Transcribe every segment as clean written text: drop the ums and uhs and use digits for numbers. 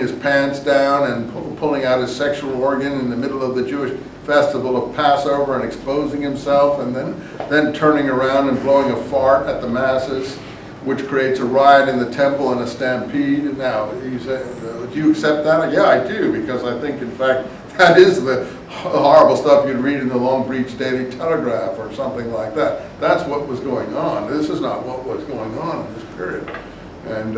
his pants down and pulling out his sexual organ in the middle of the Jewish festival of Passover and exposing himself, and then turning around and blowing a fart at the masses, which creates a riot in the temple and a stampede. Now, you say, do you accept that? Yeah, I do, because I think, in fact, that is the horrible stuff you'd read in the Long Beach Daily Telegraph or something like that. That's what was going on. This is not what was going on in this period. And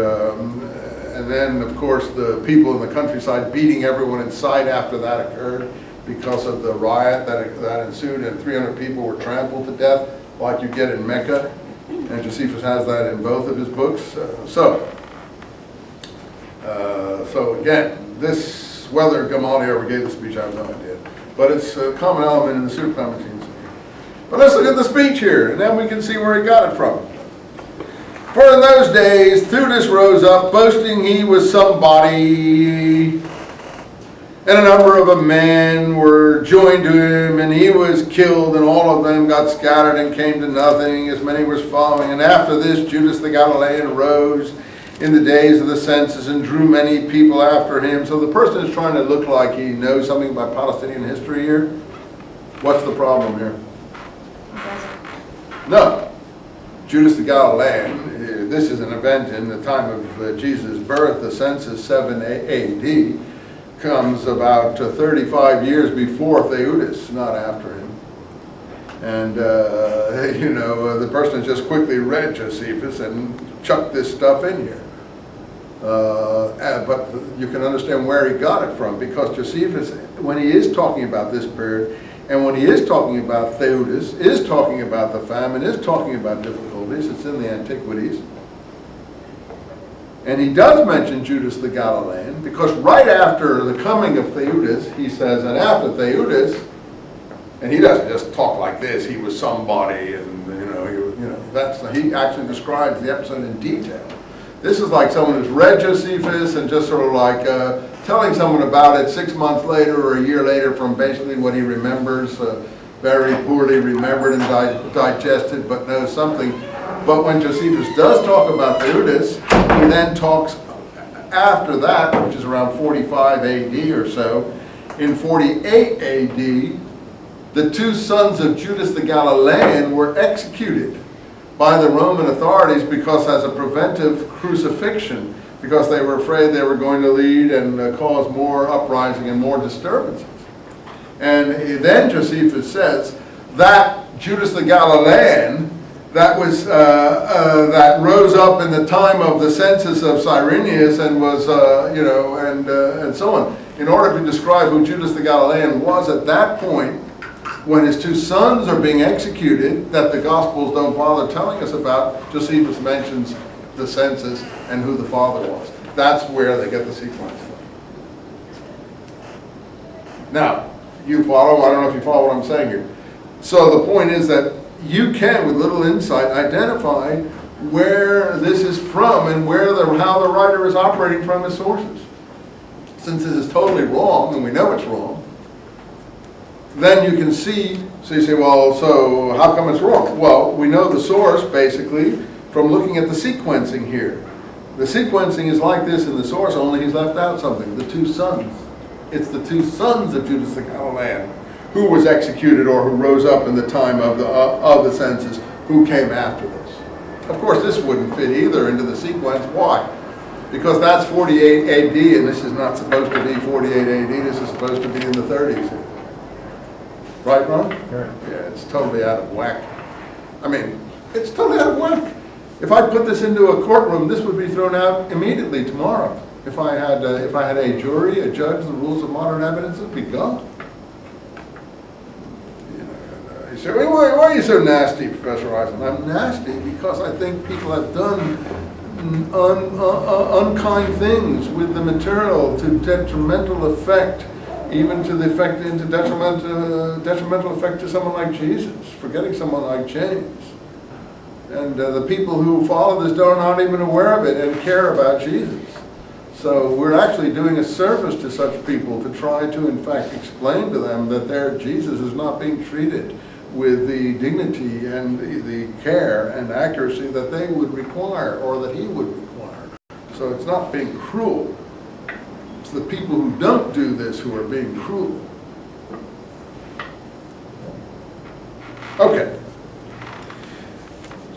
then, of course, the people in the countryside beating everyone in sight after that occurred because of the riot that ensued, and 300 people were trampled to death, like you get in Mecca. And Josephus has that in both of his books. So again, this, whether Gamaliel ever gave the speech, I have no idea. But it's a common element in the Pseudo-Clementines. But let's look at the speech here, and then we can see where he got it from. For in those days, Theudas rose up, boasting he was somebody, and a number of men were joined to him, and he was killed, and all of them got scattered and came to nothing, as many was following. And after this, Judas the Galilean rose in the days of the census and drew many people after him. So the person is trying to look like he knows something about Palestinian history here. What's the problem here? No. Judas the Galilean, this is an event in the time of Jesus' birth. The census, 7 AD, comes about 35 years before Theudas, not after him. And, the person just quickly read Josephus and chucked this stuff in here. But you can understand where he got it from, because Josephus, when he is talking about this period, and when he is talking about Theudas, is talking about the famine, is talking about difficulties, it's in the Antiquities. And he does mention Judas the Galilean, because right after the coming of Theudas, he says, and after Theudas, and he doesn't just talk like this, he was somebody, and he actually describes the episode in detail. This is like someone who's read Josephus and just sort of like telling someone about it 6 months later or a year later from basically what he remembers, very poorly remembered and digested, but knows something. But when Josephus does talk about Theudas, he then talks after that, which is around 45 AD or so. In 48 AD, the two sons of Judas the Galilean were executed by the Roman authorities because as a preventive crucifixion, because they were afraid they were going to lead and cause more uprising and more disturbances. And then Josephus says that Judas the Galilean that rose up in the time of the census of Cyrenius and was and so on, in order to describe who Judas the Galilean was at that point, when his two sons are being executed, that the Gospels don't bother telling us about. Josephus mentions the census and who the father was. That's where they get the sequence from. Now, you follow? I don't know if you follow what I'm saying here. So the point is that you can, with little insight, identify where this is from and how the writer is operating from his sources. Since this is totally wrong, and we know it's wrong, then you can see, so you say, well, so how come it's wrong? Well, we know the source, basically, from looking at the sequencing here. The sequencing is like this in the source, only he's left out something, the two sons. It's the two sons of Judas the Galilean who was executed or who rose up in the time of the census, who came after this. Of course, this wouldn't fit either into the sequence. Why? Because that's 48 AD, and this is not supposed to be 48 AD, this is supposed to be in the 30s. Right, Ron? Right. Yeah, it's totally out of whack. I mean, it's totally out of whack. If I put this into a courtroom, this would be thrown out immediately tomorrow. If I had a jury, a judge, the rules of modern evidence would be gone. You say, why are you so nasty, Professor Eisenman? I'm nasty because I think people have done unkind things with the material to detrimental effect, even to the effect into detrimental effect to someone like Jesus, forgetting someone like James. And the people who follow this are not even aware of it and care about Jesus. So we're actually doing a service to such people to try to, in fact, explain to them that their Jesus is not being treated with the dignity and the care and accuracy that they would require or that he would require. So it's not being cruel. It's the people who don't do this who are being cruel. Okay.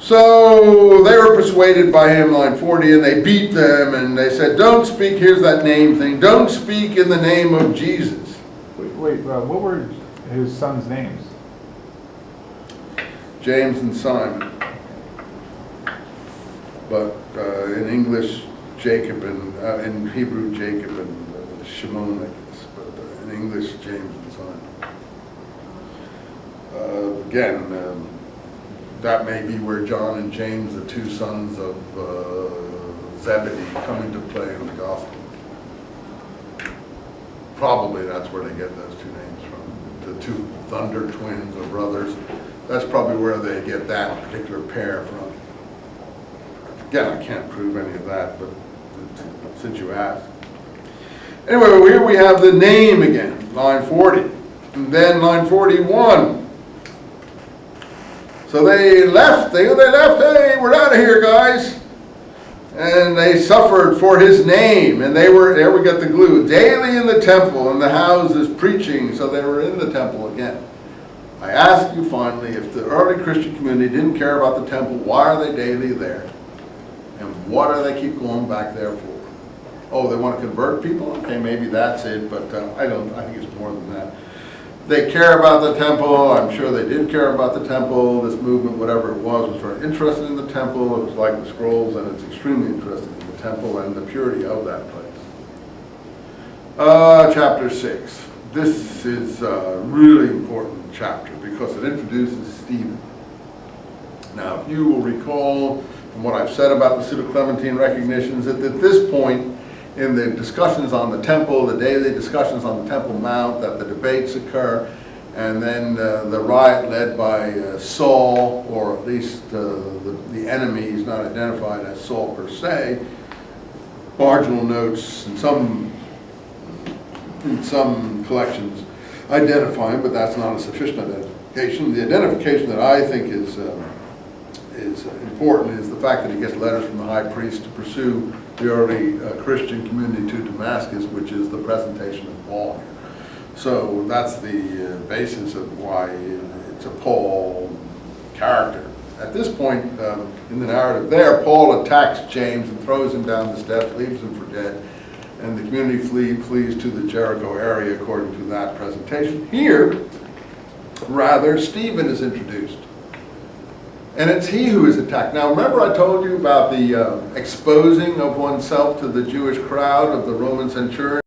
So they were persuaded by him, line 40, and they beat them, and they said, don't speak, here's that name thing, don't speak in the name of Jesus. Wait, what were his sons' names? James and Simon. But in English, Jacob, and in Hebrew, Jacob and Shimon, I guess. But in English, James and Simon. Again, that may be where John and James, the two sons of Zebedee, come into play in the gospel. Probably that's where they get those two names from. The two thunder twins or brothers. That's probably where they get that particular pair from. Again, I can't prove any of that, but since you asked. Anyway, here we have the name again, line 40. And then line 41. So they left, hey, we're out of here, guys. And they suffered for his name, and they were, there we got the glue, daily in the temple, in the houses, preaching, so they were in the temple again. I ask you finally, if the early Christian community didn't care about the temple, why are they daily there? And what do they keep going back there for? Oh, they want to convert people? Okay, maybe that's it, but I think it's more than that. They care about the temple. I'm sure they did care about the temple. This movement, whatever it was very interested in the temple. It was like the scrolls, and it's extremely interested in the temple and the purity of that place. Chapter 6. This is a really important chapter because it introduces Stephen. Now, if you will recall from what I've said about the Pseudo-Clementine recognitions, that at this point in the discussions on the temple, the daily discussions on the Temple Mount, that the debates occur, and then the riot led by Saul, or at least the enemy is not identified as Saul per se. Marginal notes in some collections identify him, but that's not a sufficient identification. The identification that I think is important is the fact that he gets letters from the high priest to pursue the early Christian community to Damascus, which is the presentation of Paul here. So that's the basis of why it's a Paul character. At this point in the narrative there, Paul attacks James and throws him down the steps, leaves him for dead, and the community flees to the Jericho area according to that presentation. Here, rather, Stephen is introduced. And it's he who is attacked. Now, remember I told you about the exposing of oneself to the Jewish crowd of the Roman centurion?